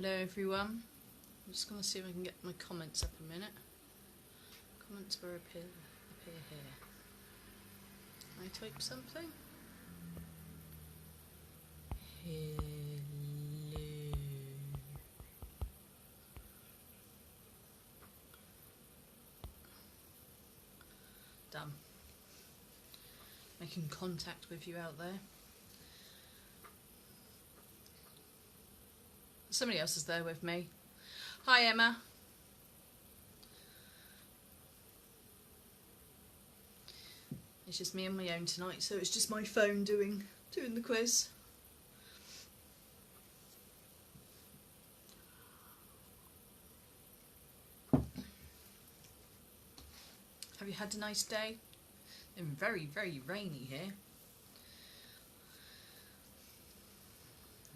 Hello everyone. I'm just going to see if I can get my comments up a minute. Comments will appear here. Can I type something? Hello. Done. Making contact with you out there. Somebody else is there with me. Hi Emma. It's just me on my own tonight, so it's just my phone doing the quiz. Have you had a nice day? It's been very, very rainy here.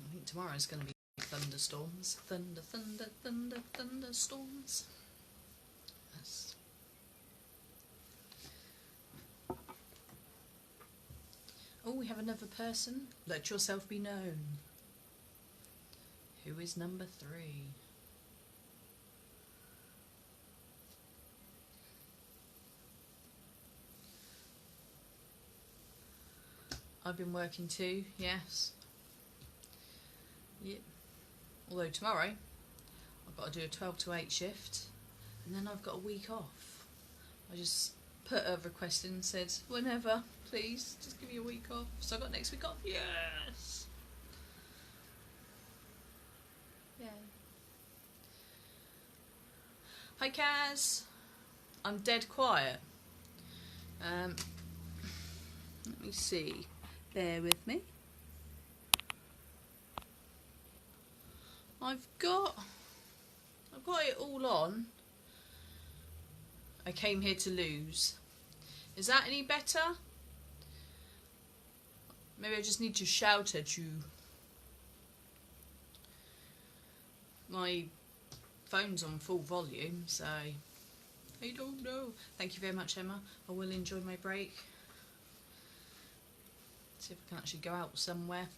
I think tomorrow's going to be thunderstorms. Thunderstorms. Yes. Oh, we have another person. Let yourself be known. Who is number 3? I've been working too, yes. Yep. Although tomorrow I've got to do a 12 to 8 shift and then I've got a week off. I just put a request in and said, whenever, please, just give me a week off. So I got next week off. Yes! Yeah. Hi Kaz. I'm dead quiet. Let me see. Bear with me. I've got it all on. I came here to lose. Is that any better? Maybe I just need to shout at you. My phone's on full volume, so I don't know. Thank you very much, Emma. I will enjoy my break. See if I can actually go out somewhere.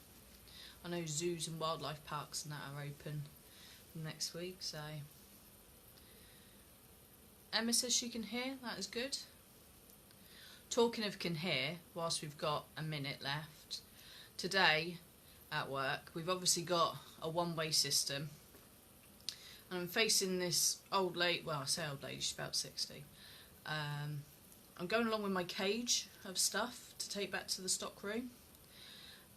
I know zoos and wildlife parks and that are open next week, so. Emma says she can hear, that is good. Talking of can hear, whilst we've got a minute left, today at work we've obviously got a one-way system. And I'm facing this old lady, well I say old lady, she's about 60. I'm going along with my cage of stuff to take back to the stock room.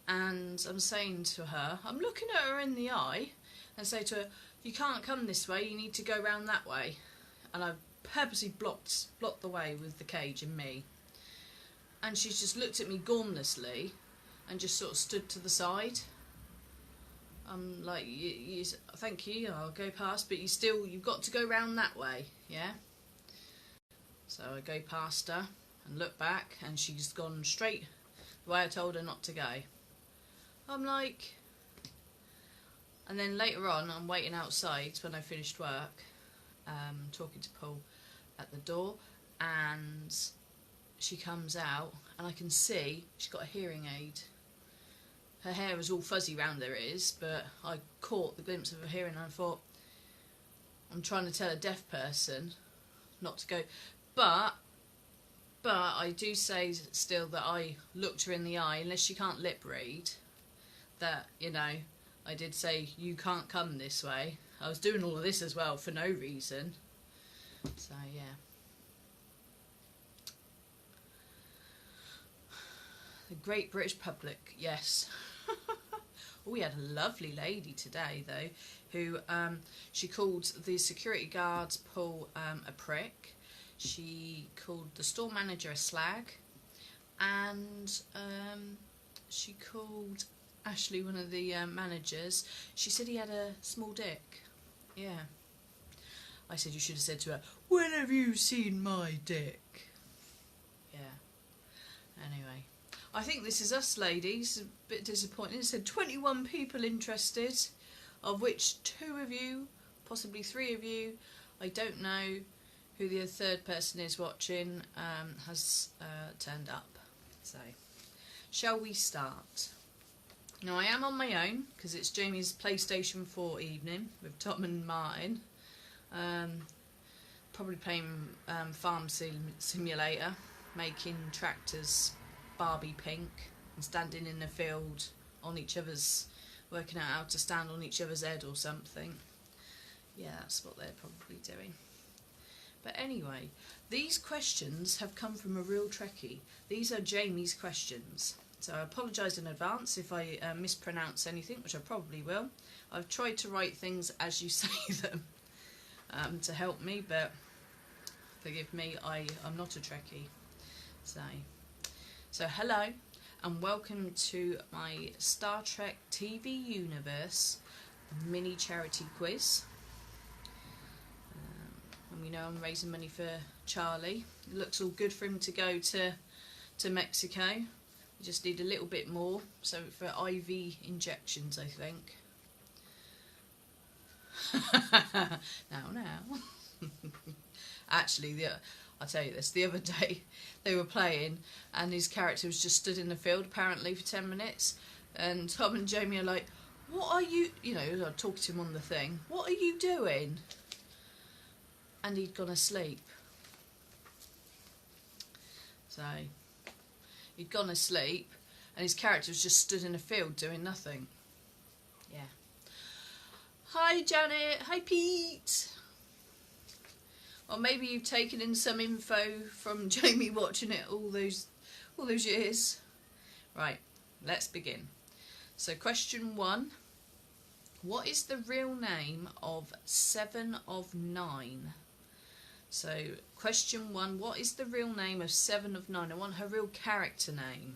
And I'm saying to her, I'm looking at her in the eye and say to her, you can't come this way, you need to go round that way. And I've purposely blocked the way with the cage and me. And she's just looked at me gormlessly and just sort of stood to the side. I'm like, thank you, I'll go past, but you've got to go round that way, yeah? So I go past her and look back and she's gone straight the way I told her not to go. I'm like, and then later on I'm waiting outside when I finished work, talking to Paul at the door, and she comes out and I can see she's got a hearing aid. Her hair is all fuzzy round her ears, but I caught the glimpse of her hearing and I thought, I'm trying to tell a deaf person not to go, but I do say still that I looked her in the eye, unless she can't lip read, that, you know, I did say, you can't come this way. I was doing all of this as well for no reason. So, yeah. The Great British Public, yes. We had a lovely lady today, though, who, she called the security guards Paul a prick. She called the store manager a slag. And she called Ashley, one of the managers, she said he had a small dick. Yeah. I said you should have said to her, when have you seen my dick? Yeah. Anyway. I think this is us ladies, a bit disappointing. It said 21 people interested, of which 2 of you, possibly 3 of you, I don't know who the third person is watching, has turned up. So, shall we start? Now I am on my own because it's Jamie's PlayStation 4 evening with Tom and Martin. Probably playing Farm Simulator, making tractors Barbie pink and standing in the field on each other's, working out how to stand on each other's head or something. Yeah, that's what they're probably doing. But anyway, these questions have come from a real Trekkie. These are Jamie's questions. So I apologise in advance if I mispronounce anything, which I probably will. I've tried to write things as you say them to help me, but forgive me, I'm not a Trekkie. So hello and welcome to my Star Trek TV Universe mini charity quiz. And we know I'm raising money for Charlie. It looks all good for him to go to Mexico. We just need a little bit more, so for IV injections, I think. Now. Actually, I'll tell you this, the other day they were playing and his character was just stood in the field apparently for 10 minutes and Tom and Jamie are like, what are you, I talked to him on the thing, what are you doing? And he'd gone asleep. So, he'd gone asleep and his character was just stood in a field doing nothing. Yeah. Hi Janet, hi Pete. Or maybe you've taken in some info from Jamie watching it all those years. Right, let's begin. So question 1. What is the real name of 7 of 9? So question 1, what is the real name of 7 of 9? I want her real character name,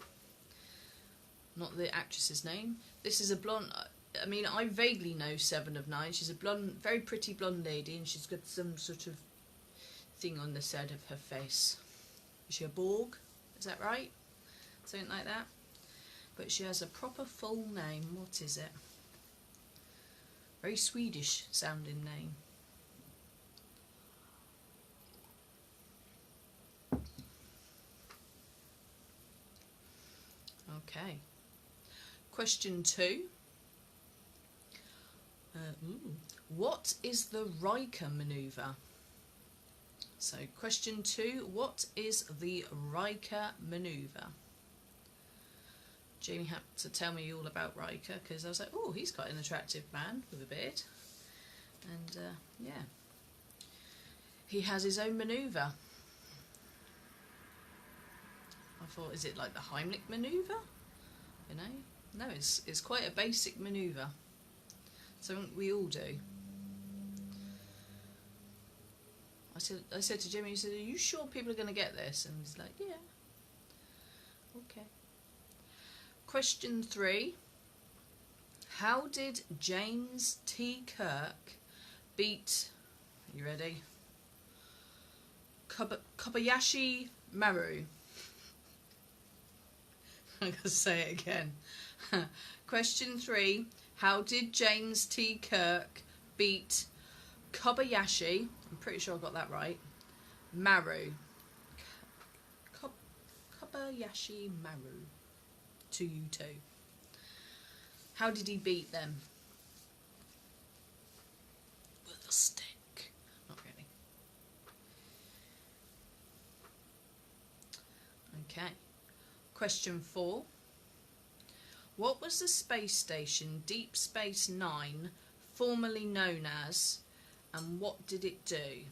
not the actress's name. This is a blonde, I mean, I vaguely know 7 of 9. She's a blonde, very pretty blonde lady, and she's got some sort of thing on the side of her face. Is she a Borg? Is that right? Something like that. But she has a proper full name. What is it? Very Swedish sounding name. Okay. Question 2. What is the Riker manoeuvre? So question 2, what is the Riker manoeuvre? Jamie had to tell me all about Riker because I was like, oh, he's quite an attractive man with a beard. And yeah, he has his own manoeuvre. I thought, is it like the Heimlich manoeuvre? No, it's quite a basic manoeuvre. Something we all do. I said to Jimmy, he said, are you sure people are going to get this? And he's like, yeah. Okay. Question 3. How did James T. Kirk beat, are you ready? Kobayashi Maru. I'm going to say it again. Question 3. How did James T. Kirk beat Kobayashi, I'm pretty sure I got that right, Maru. Kobayashi Maru. To you two. How did he beat them? With a stick. Not really. Okay. Question 4. What was the space station Deep Space Nine formerly known as, and what did it do?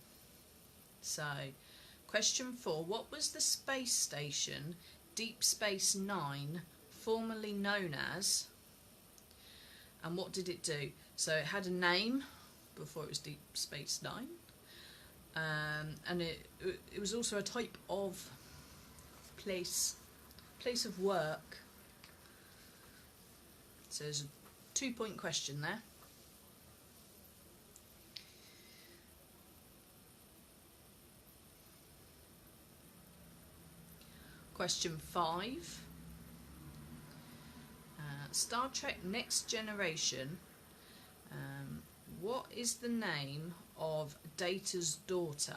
So, question 4. What was the space station Deep Space Nine formerly known as, and what did it do? So it had a name before it was Deep Space Nine, and it was also a type of place of work. So there's a 2-point question there. Question 5. Star Trek Next Generation. What is the name of Data's daughter?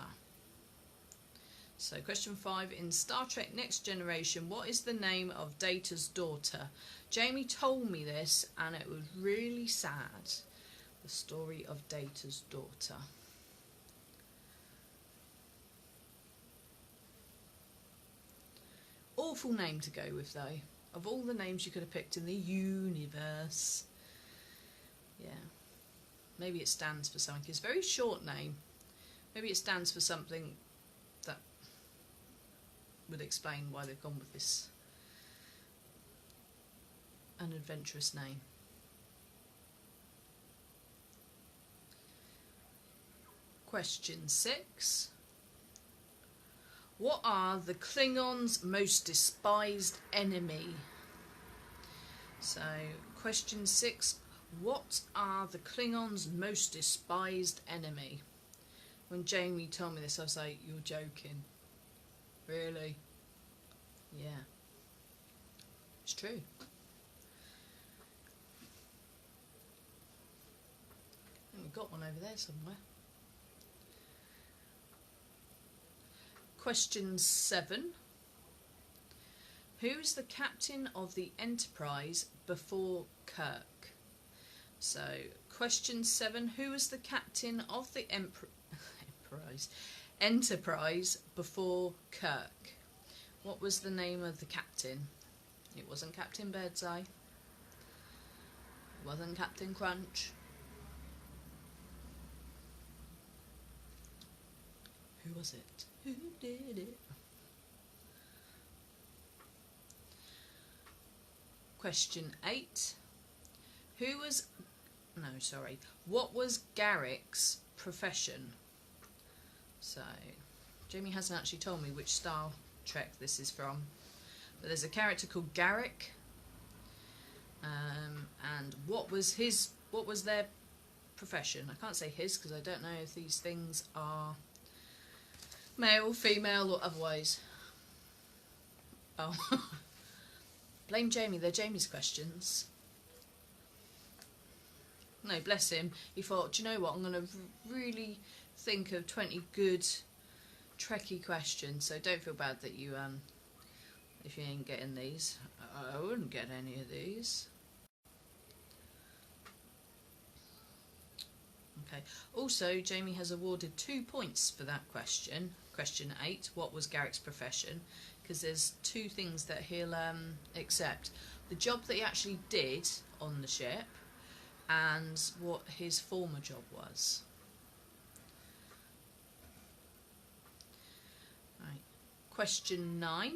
So question 5, in Star Trek Next Generation, what is the name of Data's daughter? Jamie told me this and it was really sad. The story of Data's daughter. Awful name to go with though. Of all the names you could have picked in the universe. Yeah. Maybe it stands for something. It's a very short name. Maybe it stands for something that would explain why they've gone with this unadventurous name. Question 6. What are the Klingons' most despised enemy? So, question 6. What are the Klingons' most despised enemy? When Jamie told me this, I was like, you're joking. Really? Yeah. It's true. I think we've got one over there somewhere. Question 7. Who is the captain of the Enterprise before Kirk? So, question 7. Who was the captain of the Enterprise before Kirk? What was the name of the captain? It wasn't Captain Birdseye. It wasn't Captain Crunch. Who was it? Who did it? Question 8. What was Garrick's profession? So, Jamie hasn't actually told me which Star Trek this is from. But there's a character called Garrick. And what was their profession? I can't say his because I don't know if these things are male, female or otherwise. Oh. Blame Jamie, they're Jamie's questions. No, bless him. He thought, do you know what, I'm going to really think of 20 good Trekkie questions, so don't feel bad that you, if you ain't getting these. I wouldn't get any of these. Okay. Also, Jamie has awarded 2 points for that question. Question 8, what was Garrick's profession? Because there's 2 things that he'll accept. The job that he actually did on the ship and what his former job was. Right. Question 9.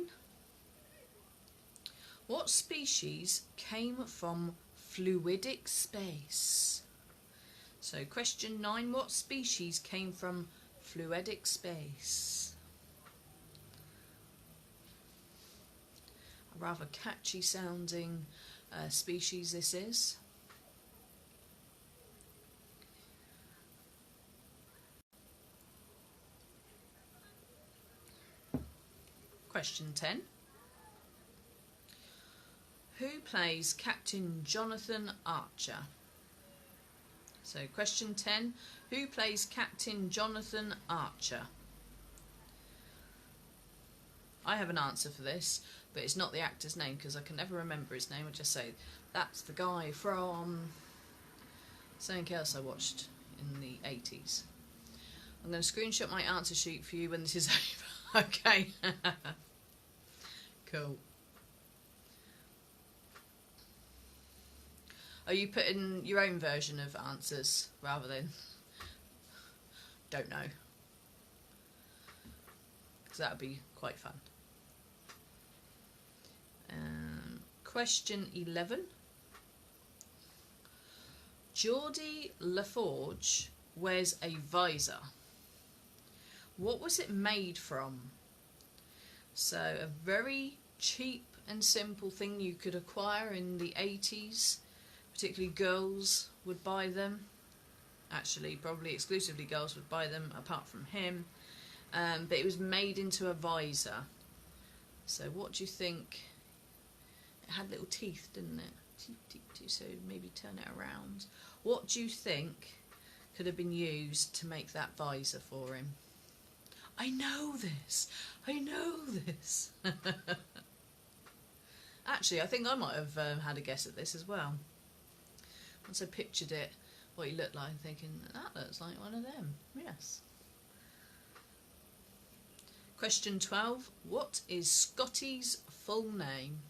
What species came from fluidic space? So question 9, what species came from fluidic space? A rather catchy sounding species this is. Question 10. Who plays Captain Jonathan Archer? So question 10. Who plays Captain Jonathan Archer? I have an answer for this, but it's not the actor's name because I can never remember his name. I just say, that's the guy from something else I watched in the 80s. I'm going to screenshot my answer sheet for you when this is over. Okay. Cool. Are you putting your own version of answers rather than don't know? Because that would be quite fun. Question 11. Geordi LaForge wears a visor. What was it made from? So a very cheap and simple thing you could acquire in the 80s. Particularly girls would buy them. Actually, probably exclusively girls would buy them, apart from him. But it was made into a visor. So what do you think? It had little teeth, didn't it? So maybe turn it around. What do you think could have been used to make that visor for him? I know this. I know this. Actually, I think I might have had a guess at this as well. Once I pictured it, what he looked like, thinking, that looks like one of them. Yes. Question 12. What is Scotty's full name?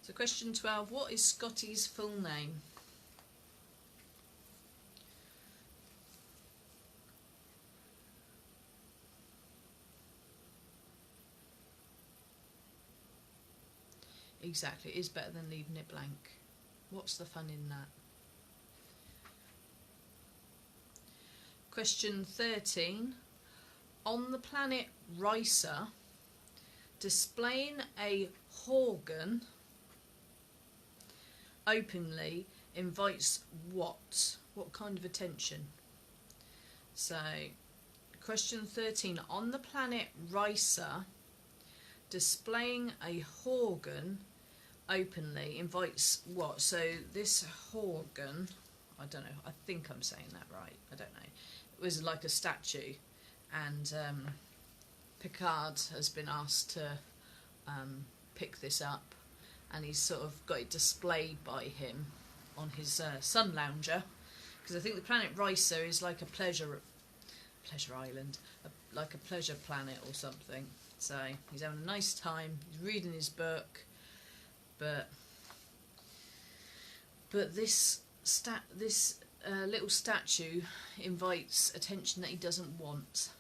So question 12. What is Scotty's full name? Exactly. It is better than leaving it blank. What's the fun in that? Question 13. On the planet Risa, displaying a Horgan openly invites what? What kind of attention? So, question 13. On the planet Risa, displaying a Horgan openly invites what? So this Horgan, I don't know, I think I'm saying that right, I don't know. It was like a statue, and Picard has been asked to pick this up, and he's sort of got it displayed by him on his sun lounger, because I think the planet Risa is like a pleasure island, like a pleasure planet or something. So he's having a nice time, he's reading his book, but this little statue invites attention that he doesn't want.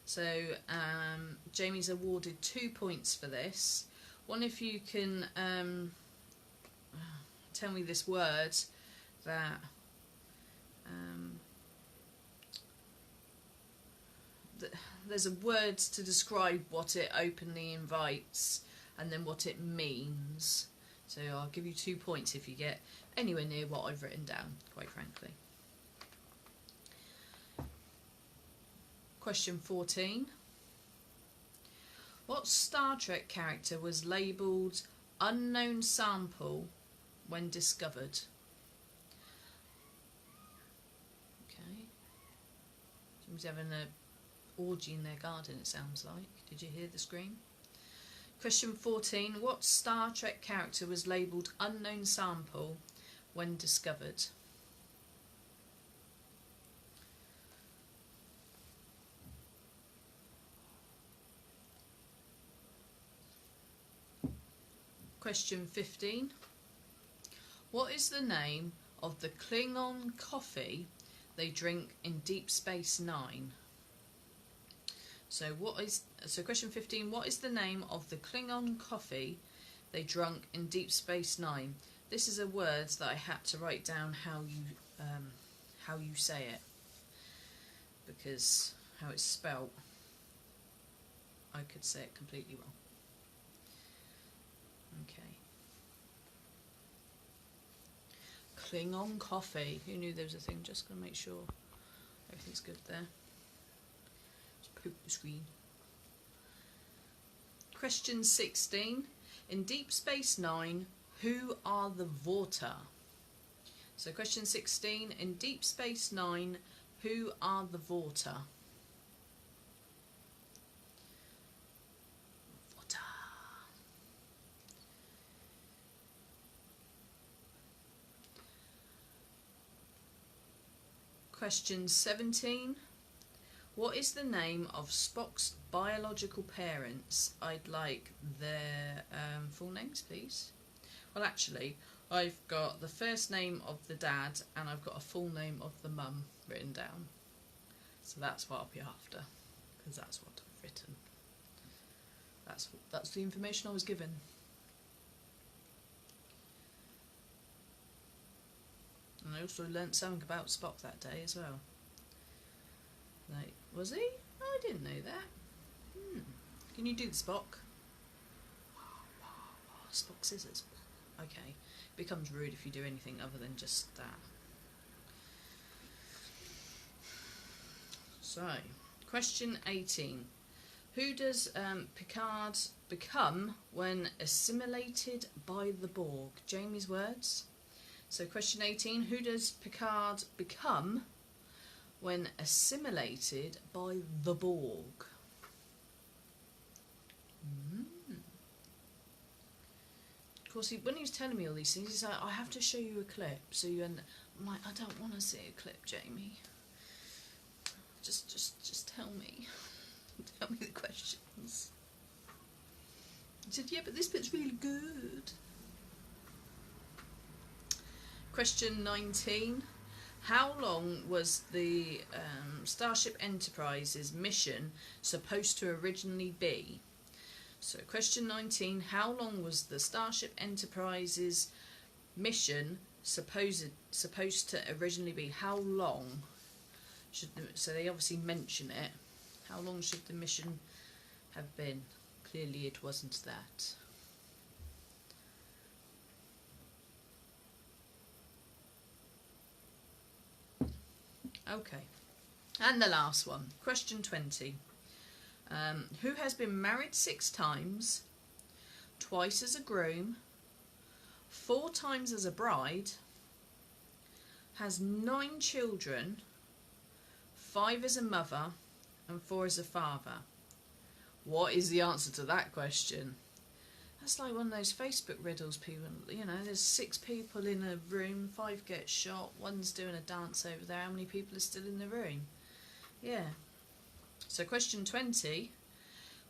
So Jamie's awarded 2 points for this. One, if you can tell me this word that there's a word to describe what it openly invites and then what it means. So I'll give you 2 points if you get anywhere near what I've written down, quite frankly. Question 14. What Star Trek character was labelled unknown sample when discovered? Okay. Someone's having an orgy in their garden, it sounds like. Did you hear the scream? Question 14. What Star Trek character was labelled unknown sample when discovered? Question 15. What is the name of the Klingon coffee they drink in Deep Space Nine? So question 15, what is the name of the Klingon coffee they drunk in Deep Space Nine? This is a word that I had to write down how you say it, because how it's spelt, I could say it completely wrong. Okay. Klingon coffee. Who knew there was a thing? Just going to make sure everything's good there. Poop the screen. Question 16. In Deep Space Nine, who are the Vorta? So question 16. In Deep Space Nine, who are the Vorta? Vorta. Question 17. What is the name of Spock's biological parents? I'd like their full names, please. Well, actually, I've got the first name of the dad and I've got a full name of the mum written down. So that's what I'll be after, because that's what I've written. That's the information I was given. And I also learnt something about Spock that day as well. Like, was he? Oh, I didn't know that. Can you do the Spock? Spock scissors. Okay. Becomes rude if you do anything other than just that. So, question 18. Who does Picard become when assimilated by the Borg? Jamie's words. So question 18. Who does Picard become when assimilated by the Borg? Of course, when he was telling me all these things, he's like, I have to show you a clip. So I'm like, I don't want to see a clip, Jamie. Just tell me. Tell me the questions. He said, yeah, but this bit's really good. Question 19. How long was the Starship Enterprise's mission supposed to originally be? So question 19. How long was the Starship Enterprise's mission supposed to originally be? How long so they obviously mention it. How long should the mission have been? Clearly it wasn't that. Okay, and the last one, question 20. Who has been married 6 times, twice as a groom, 4 times as a bride, has 9 children, 5 as a mother, and 4 as a father? What is the answer to that question? That's like one of those Facebook riddles, people, you know, there's 6 people in a room, 5 get shot, 1's doing a dance over there, how many people are still in the room? Yeah. So question 20,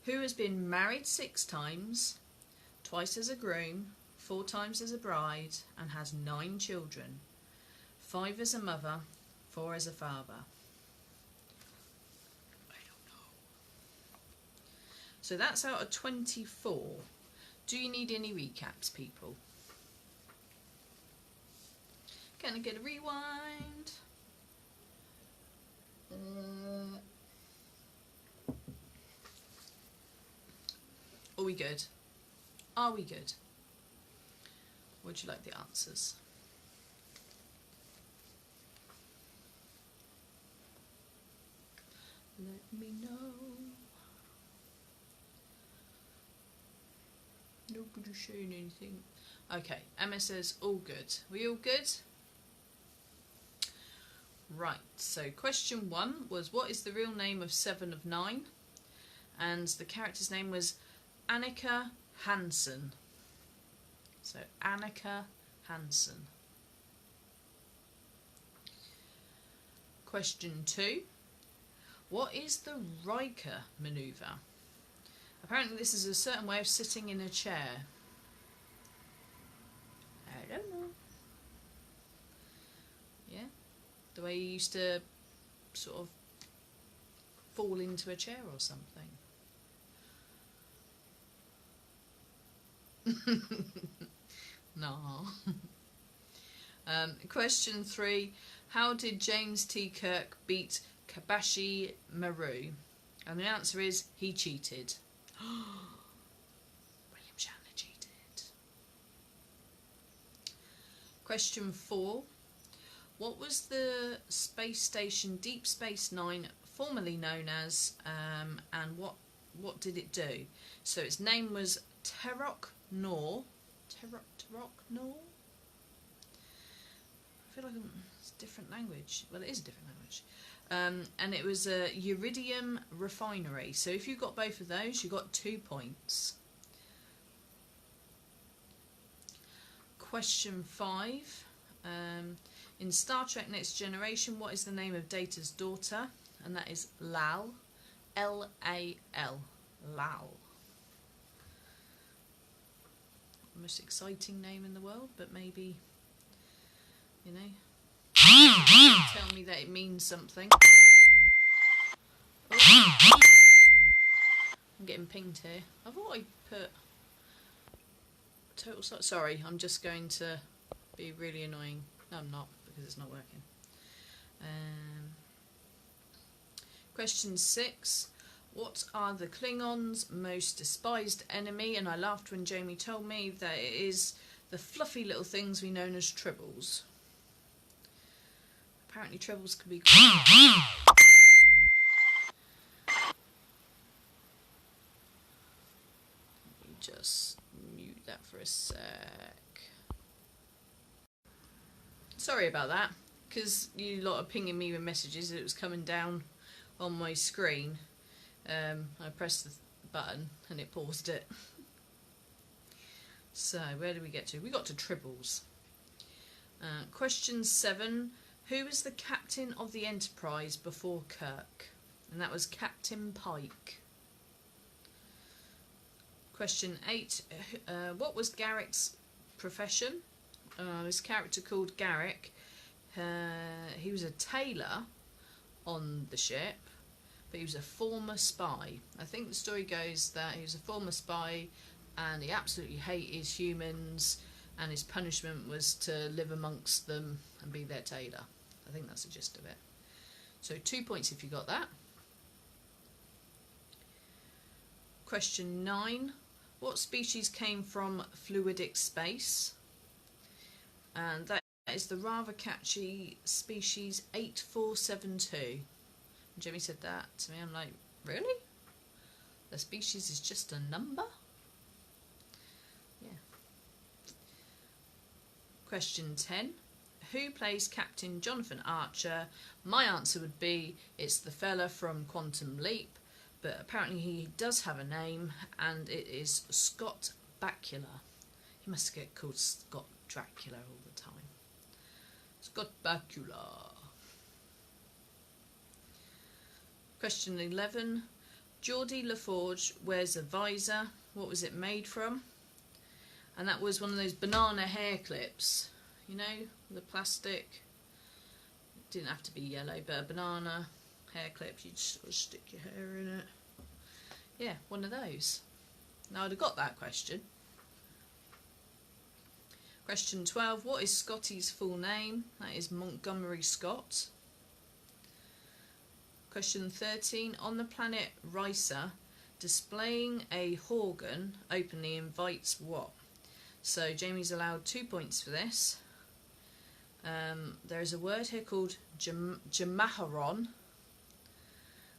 who has been married 6 times, twice as a groom, 4 times as a bride, and has 9 children, 5 as a mother, 4 as a father? I don't know. So that's out of 24. Do you need any recaps, people? Can I get a rewind? Are we good? Are we good? Would you like the answers? Let me know. Nobody's saying anything. Okay, Emma says all good. We all good? Right, so question 1 was, what is the real name of 7 of 9? And the character's name was Annika Hansen. So Annika Hansen. Question 2. What is the Riker manoeuvre? Apparently this is a certain way of sitting in a chair. I don't know. Yeah? The way you used to sort of fall into a chair or something. No. Question 3. How did James T. Kirk beat Kobayashi Maru? And the answer is, he cheated. William Shatner cheated. Question 4. What was the space station Deep Space Nine formerly known as, and what did it do? So its name was Terok Nor. Terok Nor? I feel like it's a different language. Well, it is a different language. And it was a Iridium refinery. So if you got both of those, you got 2 points. Question 5. In Star Trek Next Generation, what is the name of Data's daughter? And that is Lal. L-A-L. Lal. Most exciting name in the world, but maybe, you know, tell me that it means something. Oh. I'm getting pinged here. I thought I put total... Sorry, I'm just going to be really annoying. No, I'm not, because it's not working. Question 6. What are the Klingons' most despised enemy? And I laughed when Jamie told me that it is the fluffy little things we know as tribbles. Apparently tribbles can be quite... Let me just mute that for a sec. Sorry about that. because you lot are pinging me with messages, it was coming down on my screen. I pressed the button and it paused it. So where did we get to? We got to tribbles. Question 7. Who was the captain of the Enterprise before Kirk? And that was Captain Pike. Question 8. What was Garrick's profession? This character called Garrick. He was a tailor on the ship, but he was a former spy. I think the story goes that he was a former spy and he absolutely hated humans, and his punishment was to live amongst them and be their tailor. I think that's the gist of it. So 2 points if you got that. Question 9. What species came from fluidic space? And that is the rather catchy species 8472. Jimmy said that to me. I'm like, really? The species is just a number? Yeah. Question 10. Who plays Captain Jonathan Archer? My answer would be it's the fella from Quantum Leap, but apparently he does have a name, and it is Scott Bakula. He must get called Scott Dracula all the time. Scott Bakula. Question 11. Geordie LaForge wears a visor. What was it made from? And that was one of those banana hair clips. You know, the plastic. It didn't have to be yellow, but a banana hair clip. You'd sort of stick your hair in it. Yeah, one of those. Now I'd have got that question. Question 12. What is Scotty's full name? That is Montgomery Scott. Question 13. On the planet Risa, displaying a Horgan openly invites what? So Jamie's allowed 2 points for this. There is a word here called Jamaharon,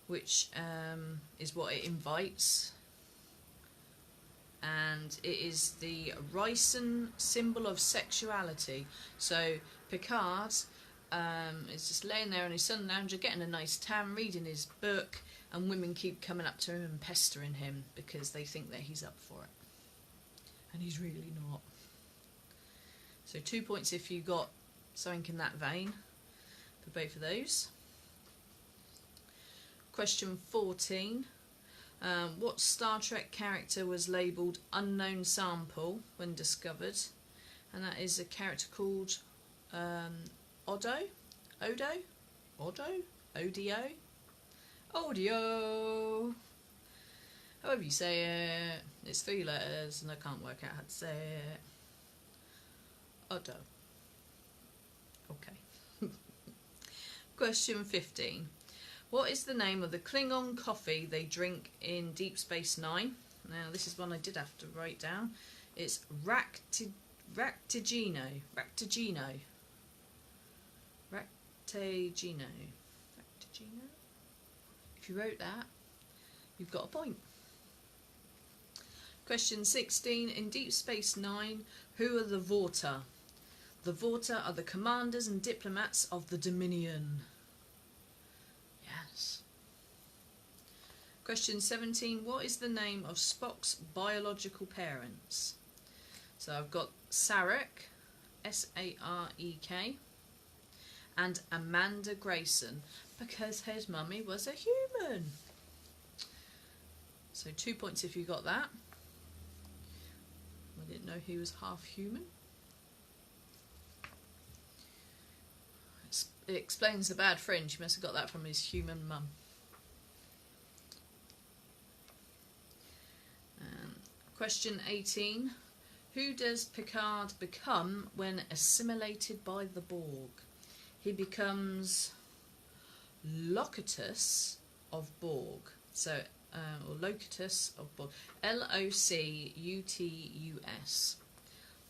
which is what it invites. And it is the Ryson symbol of sexuality. So Picard is just laying there on his sun lounger, getting a nice tan, reading his book, and women keep coming up to him and pestering him because they think that he's up for it. And he's really not. So 2 points if you got something in that vein for both of those. Question 14. What Star Trek character was labelled unknown sample when discovered? And that is a character called Odo? However you say it. It's 3 letters and I can't work out how to say it. Odo. Okay. Question 15. What is the name of the Klingon coffee they drink in Deep Space Nine? Now, this is one I did have to write down. It's Raktigino. If you wrote that, you've got a point. Question 16. In Deep Space Nine, who are the Vorta? The Vorta are the commanders and diplomats of the Dominion. Yes. Question 17. What is the name of Spock's biological parents? So I've got Sarek, S-A-R-E-K, and Amanda Grayson, because his mummy was a human. So 2 points if you got that. I didn't know he was half human. It explains the bad fringe. He must have got that from his human mum. Question 18. Who does Picard become when assimilated by the Borg? He becomes Locutus of Borg. So, or Locutus of Borg. L-O-C-U-T-U-S.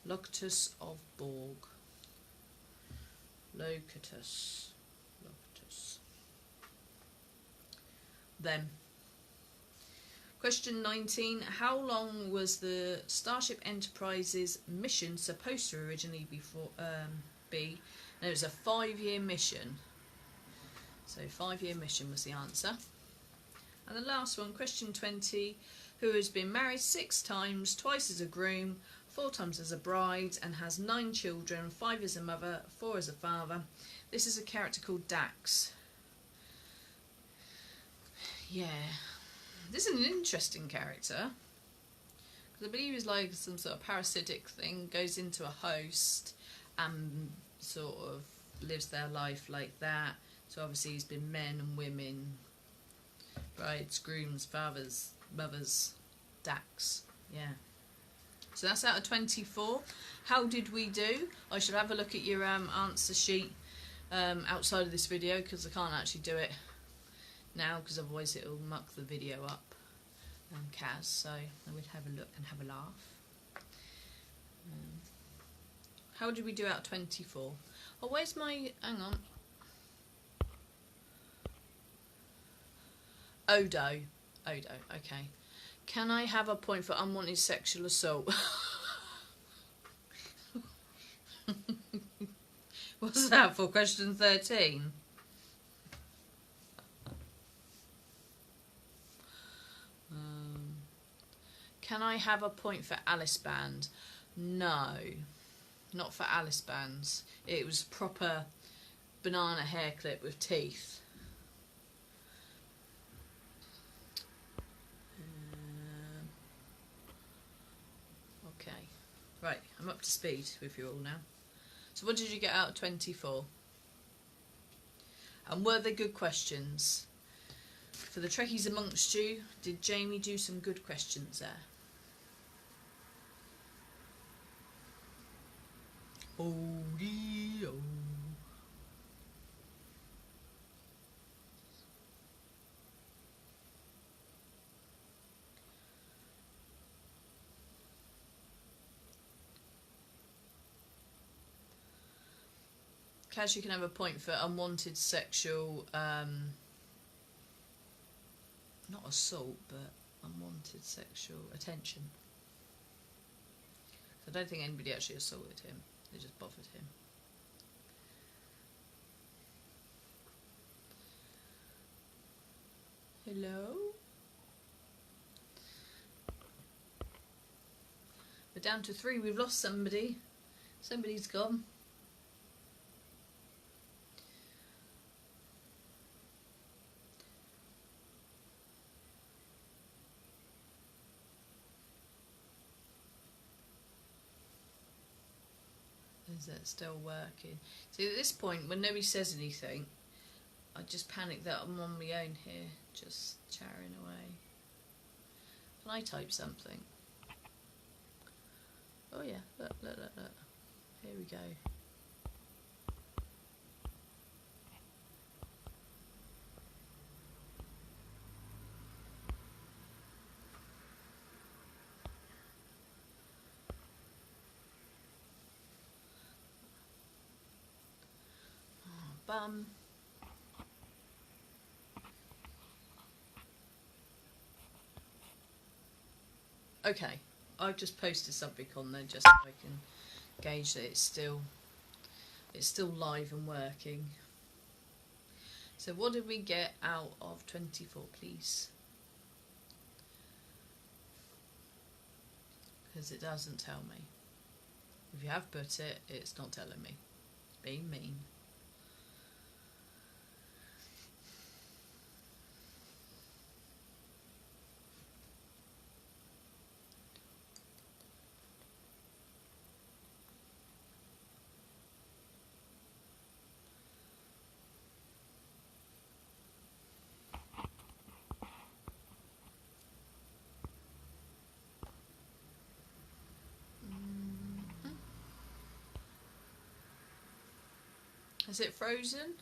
Locutus of Borg. Locutus. Then. Question 19. How long was the Starship Enterprise's mission supposed to originally be And it was a 5-year mission. So 5-year mission was the answer. And the last one, question 20. Who has been married 6 times, twice as a groom, 4 times as a bride, and has 9 children, 5 as a mother, 4 as a father. This is a character called Dax. Yeah. This is an interesting character. Because I believe he's like some sort of parasitic thing, goes into a host and sort of lives their life like that. So obviously he's been men and women, brides, grooms, fathers, mothers, Dax. Yeah. So that's out of 24. How did we do? I should have a look at your answer sheet outside of this video, because I can't actually do it now because otherwise it'll muck the video up. Kaz, so I would have a look and have a laugh. How did we do out of 24? Oh, where's my... hang on. Odo, okay. Can I have a point for unwanted sexual assault? What's that for? Question 13? Can I have a point for Alice Band? No, not for Alice Bands. It was proper banana hair clip with teeth. Okay, right, I'm up to speed with you all now. So what did you get out of 24? And were they good questions? For the Trekkies amongst you, did Jamie do some good questions there? Oh dee oh. Kaz, you can have a point for unwanted sexual, not assault, but unwanted sexual attention. I don't think anybody actually assaulted him, they just bothered him. Hello? We're down to 3, we've lost somebody. Somebody's gone. Is it still working? See, at this point, when nobody says anything, I just panic that I'm on my own here, just chattering away. Can I type something? Oh yeah, look. Here we go. Bum. Okay, I've just posted something on there just so I can gauge that it's still live and working. So what did we get out of 24, please? Because it doesn't tell me. If you have put it, it's not telling me. It's being mean. Is it frozen?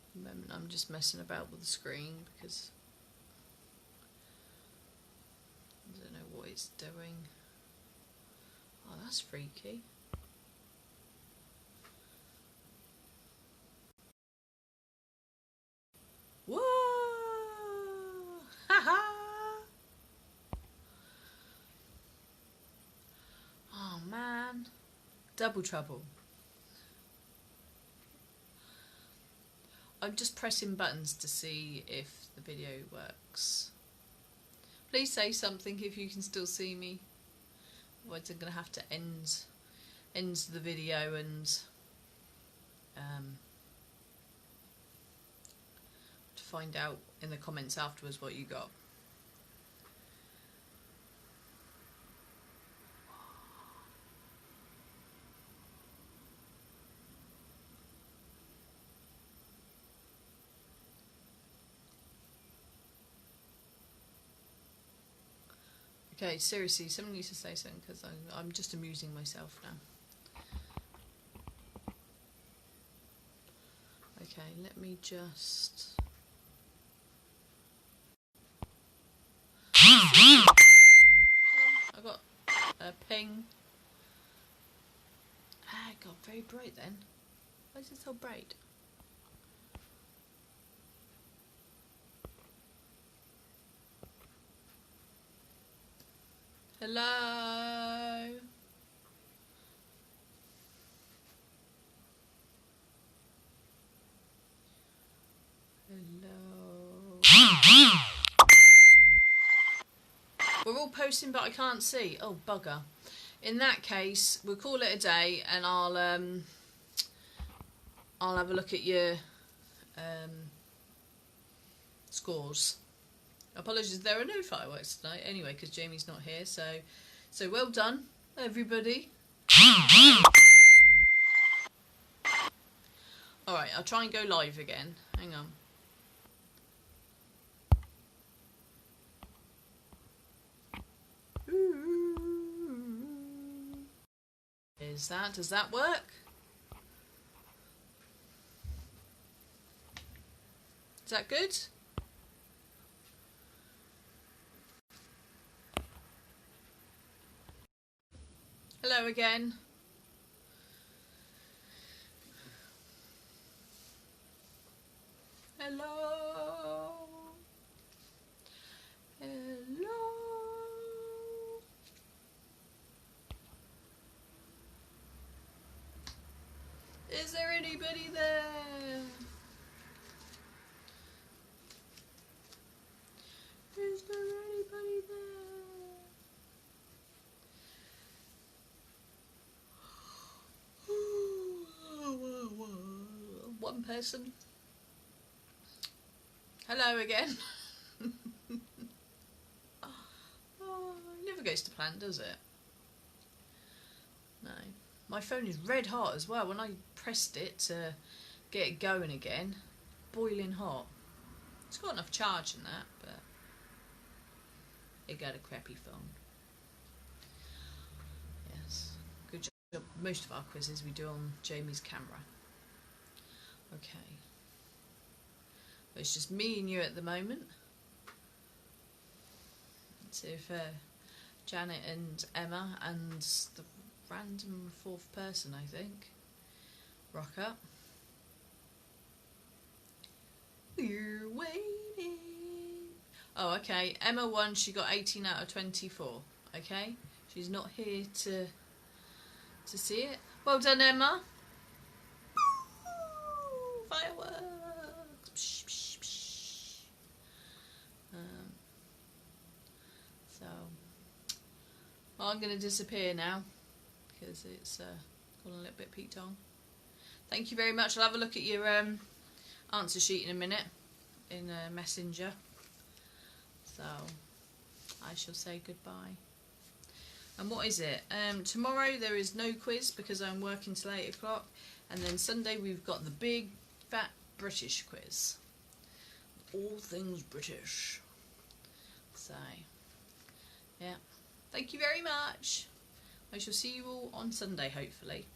At the moment I'm just messing about with the screen because I don't know what it's doing. Oh, that's freaky. Whoa! double trouble. I'm just pressing buttons to see if the video works. Please say something if you can still see me. Otherwise I'm going to have to end the video and to find out in the comments afterwards what you got. Okay, seriously, someone needs to say something because I'm just amusing myself now. Okay, let me just... I got a ping. Ah, it got very bright then. Why is it so bright? Hello? Hello? We're all posting but I can't see. Oh, bugger. In that case, we'll call it a day and I'll have a look at your scores. Apologies, there are no fireworks tonight anyway because Jamie's not here, so well done everybody. Alright, I'll try and go live again. Hang on. Does that work? Is that good? Hello again. Hello. Hello. Is there anybody there? Is there anybody there? One person. Hello again. Oh, it never goes to plan, does it? No. My phone is red hot as well. When I pressed it to get it going again, boiling hot. It's got enough charge in that, but it got a crappy phone. Yes. Good job. Most of our quizzes we do on Jamie's camera. Okay. But it's just me and you at the moment. Let's see if Janet and Emma and the random fourth person, I think, rock up. We're waiting. Oh, okay. Emma won. She got 18 out of 24. Okay. She's not here to see it. Well done, Emma. Fireworks. Psh, psh, psh. So, well, I'm going to disappear now because it's gone a little bit peaked on. Thank you very much. I'll have a look at your answer sheet in a minute in Messenger. So, I shall say goodbye. And what is it? Tomorrow there is no quiz because I'm working till 8 o'clock. And then Sunday we've got the big fat British quiz. All things British. So, yeah. Thank you very much. I shall see you all on Sunday, hopefully.